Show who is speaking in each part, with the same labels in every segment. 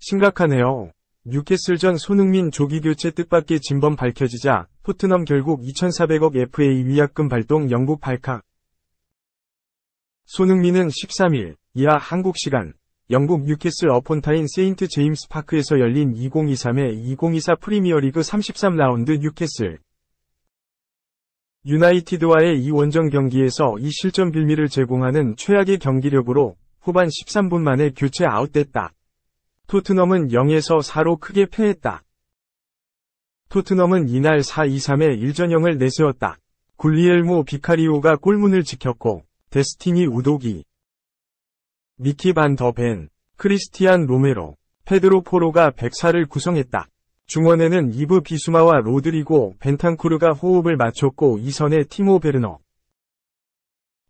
Speaker 1: 심각하네요. 뉴캐슬전 손흥민 조기교체 뜻밖의 진범 밝혀지자 토트넘 결국 2,400억 FA 위약금 발동 영국 발칵. 손흥민은 13일 이하 한국 시간 영국 뉴캐슬 어폰타인 세인트 제임스 파크에서 열린 2023의 2024 프리미어리그 33라운드 뉴캐슬 유나이티드와의 이 원정 경기에서 이 실점 빌미를 제공하는 최악의 경기력으로 후반 13분 만에 교체 아웃됐다. 토트넘은 0에서 4로 크게 패했다. 토트넘은 이날 4-2-3의 1전형을 내세웠다. 굴리엘모 비카리오가 골문을 지켰고 데스티니 우도기, 미키 반 더 벤, 크리스티안 로메로, 페드로 포로가 백사를 구성했다. 중원에는 이브 비수마와 로드리고 벤탄쿠르가 호흡을 맞췄고 2선에 티모 베르너,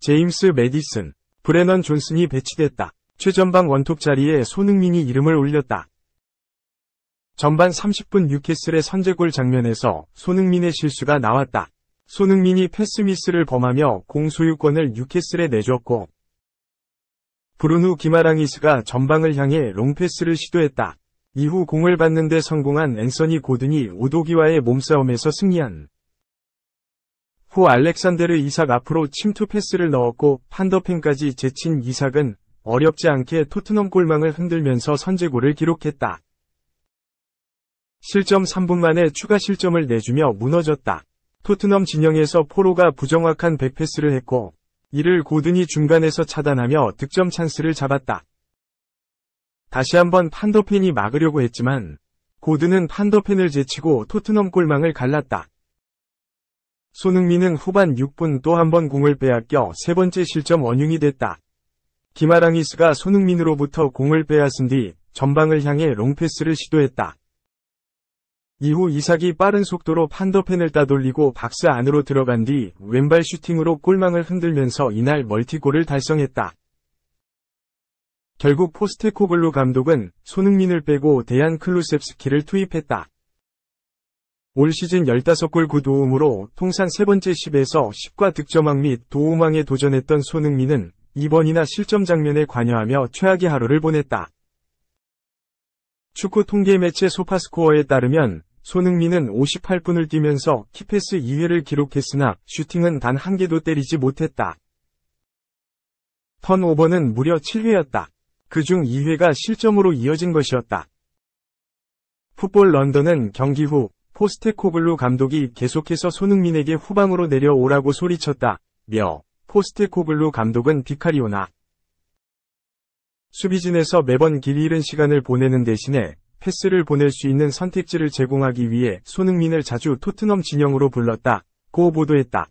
Speaker 1: 제임스 매디슨, 브레넌 존슨이 배치됐다. 최전방 원톱 자리에 손흥민이 이름을 올렸다. 전반 30분 뉴캐슬의 선제골 장면에서 손흥민의 실수가 나왔다. 손흥민이 패스 미스를 범하며 공 소유권을 뉴캐슬에 내줬고 브루누 기마랑이스가 전방을 향해 롱패스를 시도했다. 이후 공을 받는데 성공한 앤서니 고든이 오도기와의 몸싸움에서 승리한 후 알렉산데르 이삭 앞으로 침투 패스를 넣었고 판더펜까지 제친 이삭은 어렵지 않게 토트넘 골망을 흔들면서 선제골을 기록했다. 실점 3분 만에 추가 실점을 내주며 무너졌다. 토트넘 진영에서 포로가 부정확한 백패스를 했고 이를 고든이 중간에서 차단하며 득점 찬스를 잡았다. 다시 한번 판더펜이 막으려고 했지만 고든은 판더펜을 제치고 토트넘 골망을 갈랐다. 손흥민은 후반 6분 또 한 번 공을 빼앗겨 세 번째 실점 원흉이 됐다. 기마랑이스가 손흥민으로부터 공을 빼앗은 뒤 전방을 향해 롱패스를 시도했다. 이후 이삭이 빠른 속도로 판더펜을 따돌리고 박스 안으로 들어간 뒤 왼발 슈팅으로 골망을 흔들면서 이날 멀티골을 달성했다. 결국 포스테코글루 감독은 손흥민을 빼고 데얀 클루셉스키를 투입했다. 올 시즌 15골 9도움으로 통산 세 번째 10에서 10과 득점왕 및 도움왕에 도전했던 손흥민은 이번이나 실점 장면에 관여하며 최악의 하루를 보냈다. 축구 통계 매체 소파스코어에 따르면 손흥민은 58분을 뛰면서 키패스 2회를 기록했으나 슈팅은 단 한 개도 때리지 못했다. 턴오버는 무려 7회였다. 그중 2회가 실점으로 이어진 것이었다. 풋볼 런던은 경기 후 포스테코글루 감독이 계속해서 손흥민에게 후방으로 내려오라고 소리쳤다며 포스테코글루 감독은 비카리오나 수비진에서 매번 길 잃은 시간을 보내는 대신에 패스를 보낼 수 있는 선택지를 제공하기 위해 손흥민을 자주 토트넘 진영으로 불렀다고 보도했다.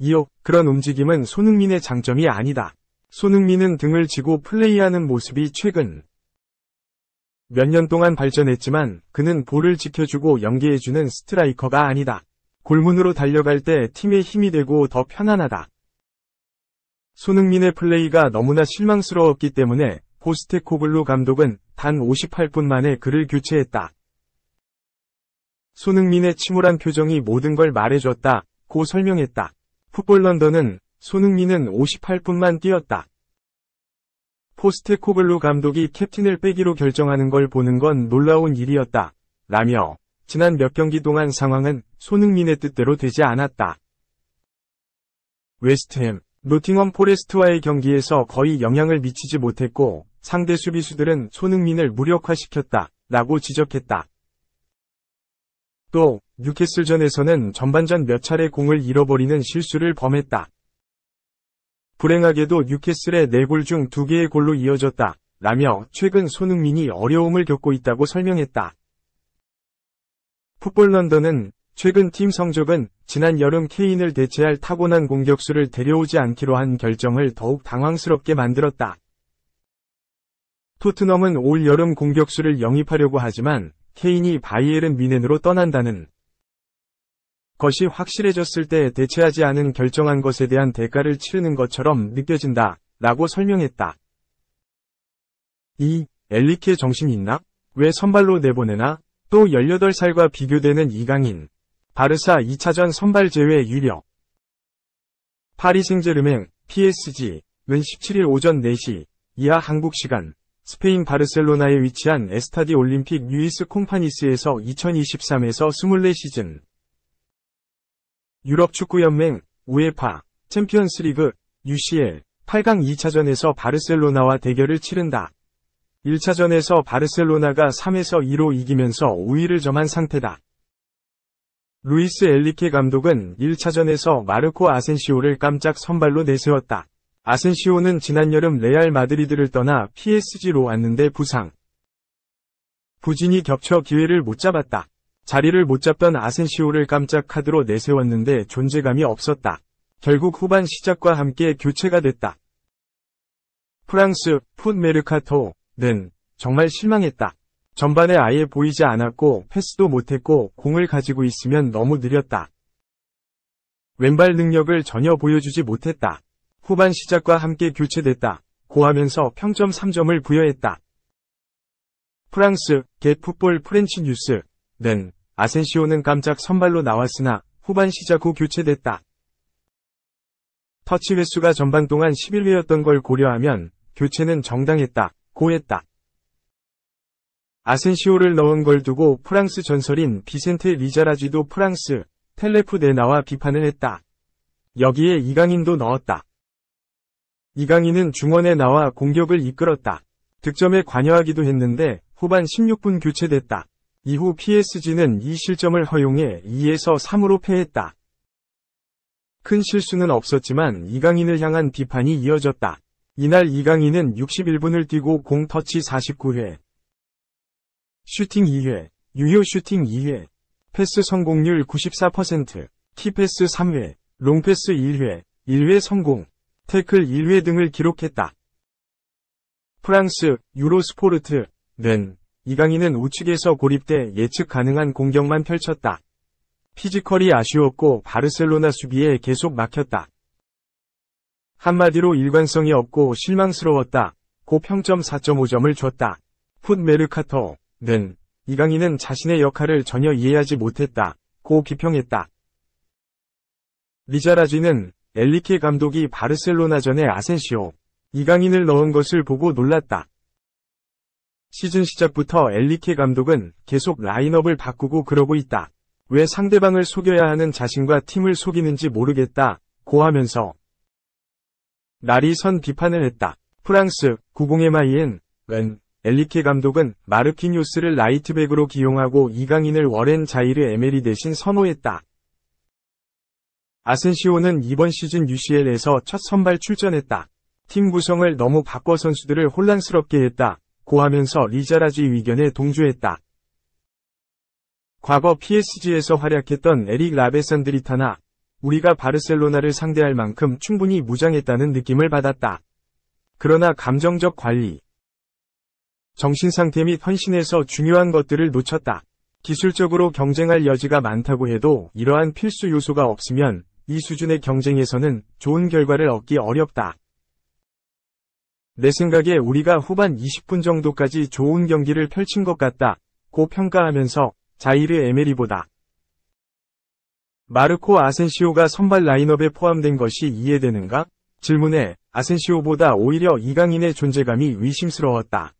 Speaker 1: 이어 그런 움직임은 손흥민의 장점이 아니다. 손흥민은 등을 지고 플레이하는 모습이 최근 몇 년 동안 발전했지만 그는 볼을 지켜주고 연계해주는 스트라이커가 아니다. 골문으로 달려갈 때 팀의 힘이 되고 더 편안하다. 손흥민의 플레이가 너무나 실망스러웠기 때문에 포스테코글루 감독은 단 58분 만에 그를 교체했다. 손흥민의 침울한 표정이 모든 걸 말해줬다고 설명했다. 풋볼 런던은 손흥민은 58분만 뛰었다. 포스테코글루 감독이 캡틴을 빼기로 결정하는 걸 보는 건 놀라운 일이었다. 라며 지난 몇 경기 동안 상황은 손흥민의 뜻대로 되지 않았다. 웨스트햄, 노팅엄 포레스트와의 경기에서 거의 영향을 미치지 못했고 상대 수비수들은 손흥민을 무력화시켰다. 라고 지적했다. 또 뉴캐슬전에서는 전반전 몇 차례 공을 잃어버리는 실수를 범했다. 불행하게도 뉴캐슬의 4골 중 2개의 골로 이어졌다. 라며 최근 손흥민이 어려움을 겪고 있다고 설명했다. 풋볼 런던은 최근 팀 성적은 지난 여름 케인을 대체할 타고난 공격수를 데려오지 않기로 한 결정을 더욱 당황스럽게 만들었다. 토트넘은 올 여름 공격수를 영입하려고 하지만 케인이 바이에른 뮌헨으로 떠난다는 것이 확실해졌을 때 대체하지 않은 결정한 것에 대한 대가를 치르는 것처럼 느껴진다. 라고 설명했다. 이 엘리케 정신 있나? 왜 선발로 내보내나? 또 18살과 비교되는 이강인. 바르사 2차전 선발 제외 유력. 파리 생제르맹, PSG, 은 17일 오전 4시, 이하 한국 시간, 스페인 바르셀로나에 위치한 에스타디 올림픽 뉴이스 콩파니스에서 2023에서 24시즌. 유럽축구연맹, 우에파, 챔피언스리그, UCL, 8강 2차전에서 바르셀로나와 대결을 치른다. 1차전에서 바르셀로나가 3에서 2로 이기면서 우위를 점한 상태다. 루이스 엘리케 감독은 1차전에서 마르코 아센시오를 깜짝 선발로 내세웠다. 아센시오는 지난 여름 레알 마드리드를 떠나 PSG로 왔는데 부상, 부진이 겹쳐 기회를 못 잡았다. 자리를 못 잡던 아센시오를 깜짝 카드로 내세웠는데 존재감이 없었다. 결국 후반 시작과 함께 교체가 됐다. 프랑스 풋메르카토는 정말 실망했다. 전반에 아예 보이지 않았고 패스도 못했고 공을 가지고 있으면 너무 느렸다. 왼발 능력을 전혀 보여주지 못했다. 후반 시작과 함께 교체됐다. 고하면서 평점 3점을 부여했다. 프랑스 겟풋볼 프렌치 뉴스는 아센시오는 깜짝 선발로 나왔으나 후반 시작 후 교체됐다. 터치 횟수가 전반 동안 11회였던 걸 고려하면 교체는 정당했다. 고했다. 아센시오를 넣은 걸 두고 프랑스 전설인 비센테 리자라쥐도 프랑스 텔레프 대 나와 비판을 했다. 여기에 이강인도 넣었다. 이강인은 중원에 나와 공격을 이끌었다. 득점에 관여하기도 했는데 후반 16분 교체됐다. 이후 PSG는 이 실점을 허용해 2에서 3으로 패했다. 큰 실수는 없었지만 이강인을 향한 비판이 이어졌다. 이날 이강인은 61분을 뛰고 공 터치 49회, 슈팅 2회, 유효 슈팅 2회, 패스 성공률 94%, 키패스 3회, 롱패스 1회, 1회 성공, 태클 1회 등을 기록했다. 프랑스 유로스포르트는 이강인은 우측에서 고립돼 예측 가능한 공격만 펼쳤다. 피지컬이 아쉬웠고 바르셀로나 수비에 계속 막혔다. 한마디로 일관성이 없고 실망스러웠다. 고 평점 4.5점을 줬다. 풋메르카토는 이강인은 자신의 역할을 전혀 이해하지 못했다. 고 비평했다. 리자라쥐는 엘리케 감독이 바르셀로나전에 아센시오, 이강인을 넣은 것을 보고 놀랐다. 시즌 시작부터 엘리케 감독은 계속 라인업을 바꾸고 그러고 있다. 왜 상대방을 속여야 하는 자신과 팀을 속이는지 모르겠다. 고하면서 날이 선 비판을 했다. 프랑스 90MIN 엘리케 감독은 마르키뉴스를 라이트백으로 기용하고 이강인을 워렌 자이르 에메리 대신 선호했다. 아센시오는 이번 시즌 UCL에서 첫 선발 출전했다. 팀 구성을 너무 바꿔 선수들을 혼란스럽게 했다. 고하면서 리자라쥐 의견에 동조했다. 과거 PSG에서 활약했던 에릭 라베산드리타나 우리가 바르셀로나를 상대할 만큼 충분히 무장했다는 느낌을 받았다. 그러나 감정적 관리, 정신상태 및 헌신에서 중요한 것들을 놓쳤다. 기술적으로 경쟁할 여지가 많다고 해도 이러한 필수 요소가 없으면 이 수준의 경쟁에서는 좋은 결과를 얻기 어렵다. 내 생각에 우리가 후반 20분 정도까지 좋은 경기를 펼친 것 같다. 고 평가하면서 자이르 에메리보다 마르코 아센시오가 선발 라인업에 포함된 것이 이해되는가? 질문에 아센시오보다 오히려 이강인의 존재감이 의심스러웠다.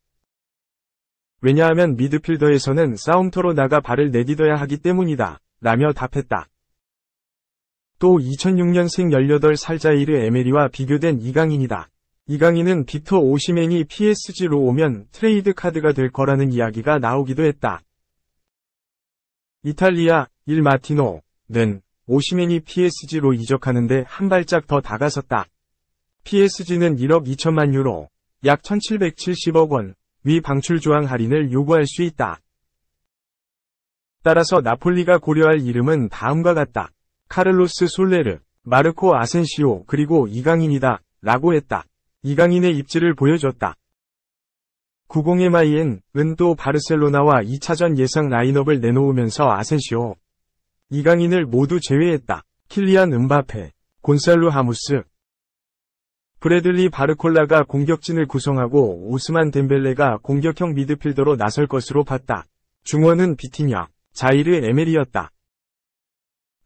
Speaker 1: 왜냐하면 미드필더에서는 싸움터로 나가 발을 내디뎌야 하기 때문이다. 라며 답했다. 또 2006년생 18살 자이르 에메리와 비교된 이강인이다. 이강인은 빅터 오시멘이 PSG로 오면 트레이드 카드가 될 거라는 이야기가 나오기도 했다. 이탈리아 일 마티노는 오시멘이 PSG로 이적하는데 한 발짝 더 다가섰다. PSG는 1억 2천만 유로, 약 1770억 원, 위 방출 조항 할인을 요구할 수 있다. 따라서 나폴리가 고려할 이름은 다음과 같다. 카를로스 솔레르, 마르코 아센시오 그리고 이강인이다. 라고 했다. 이강인의 입지를 보여줬다. 90MIN은 또 바르셀로나와 2차전 예상 라인업을 내놓으면서 아센시오, 이강인을 모두 제외했다. 킬리안 음바페, 곤살루 하무스, 브래들리 바르콜라가 공격진을 구성하고 오스만 덴벨레가 공격형 미드필더로 나설 것으로 봤다. 중원은 비티냐, 자이르 에메리였다.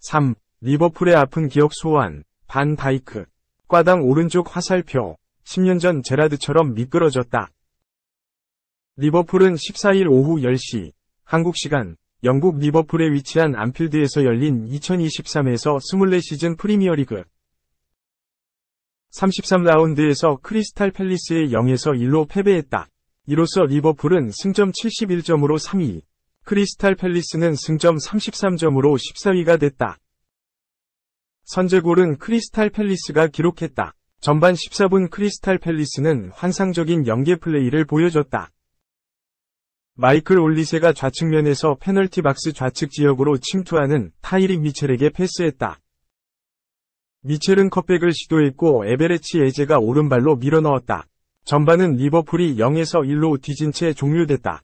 Speaker 1: 3. 리버풀의 아픈 기억 소환, 반 다이크. 꽈당 오른쪽 화살표, 10년 전 제라드처럼 미끄러졌다. 리버풀은 14일 오후 10시, 한국 시간, 영국 리버풀에 위치한 안필드에서 열린 2023에서 24시즌 프리미어리그 33라운드에서 크리스탈 팰리스에 0에서 1로 패배했다. 이로써 리버풀은 승점 71점으로 3위, 크리스탈 팰리스는 승점 33점으로 14위가 됐다. 선제골은 크리스탈 팰리스가 기록했다. 전반 14분 크리스탈 팰리스는 환상적인 연계 플레이를 보여줬다. 마이클 올리세가 좌측면에서 페널티 박스 좌측 지역으로 침투하는 타이릭 미첼에게 패스했다. 미첼은 컵백을 시도했고 에베레치 에제가 오른발로 밀어넣었다. 전반은 리버풀이 0에서 1로 뒤진 채 종료됐다.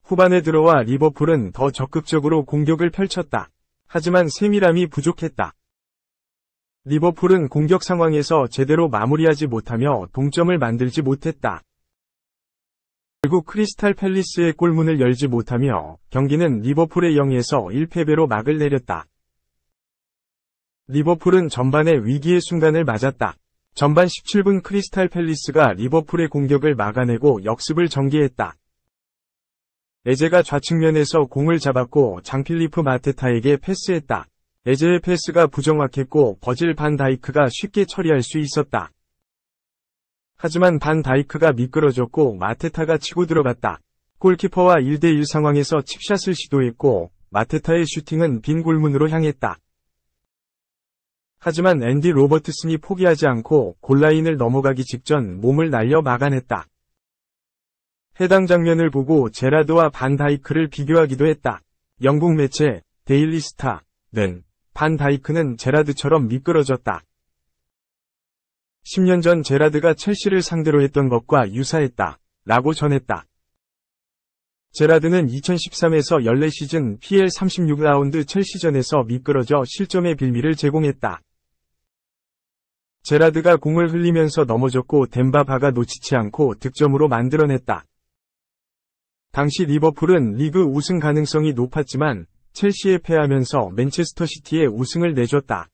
Speaker 1: 후반에 들어와 리버풀은 더 적극적으로 공격을 펼쳤다. 하지만 세밀함이 부족했다. 리버풀은 공격 상황에서 제대로 마무리하지 못하며 동점을 만들지 못했다. 결국 크리스탈 팰리스의 골문을 열지 못하며 경기는 리버풀의 0에서 1패배로 막을 내렸다. 리버풀은 전반에 위기의 순간을 맞았다. 전반 17분 크리스탈 팰리스가 리버풀의 공격을 막아내고 역습을 전개했다. 에제가 좌측면에서 공을 잡았고 장필리프 마테타에게 패스했다. 에제의 패스가 부정확했고 버질 반 다이크가 쉽게 처리할 수 있었다. 하지만 반 다이크가 미끄러졌고 마테타가 치고 들어갔다. 골키퍼와 1대1 상황에서 칩샷을 시도했고 마테타의 슈팅은 빈 골문으로 향했다. 하지만 앤디 로버트슨이 포기하지 않고 골라인을 넘어가기 직전 몸을 날려 막아냈다. 해당 장면을 보고 제라드와 반 다이크를 비교하기도 했다. 영국 매체 데일리 스타는 반 다이크는 제라드처럼 미끄러졌다. 10년 전 제라드가 첼시를 상대로 했던 것과 유사했다. 라고 전했다. 제라드는 2013에서 14시즌 PL 36라운드 첼시전에서 미끄러져 실점의 빌미를 제공했다. 제라드가 공을 흘리면서 넘어졌고 덴바바가 놓치지 않고 득점으로 만들어냈다. 당시 리버풀은 리그 우승 가능성이 높았지만 첼시에 패하면서 맨체스터 시티에 우승을 내줬다.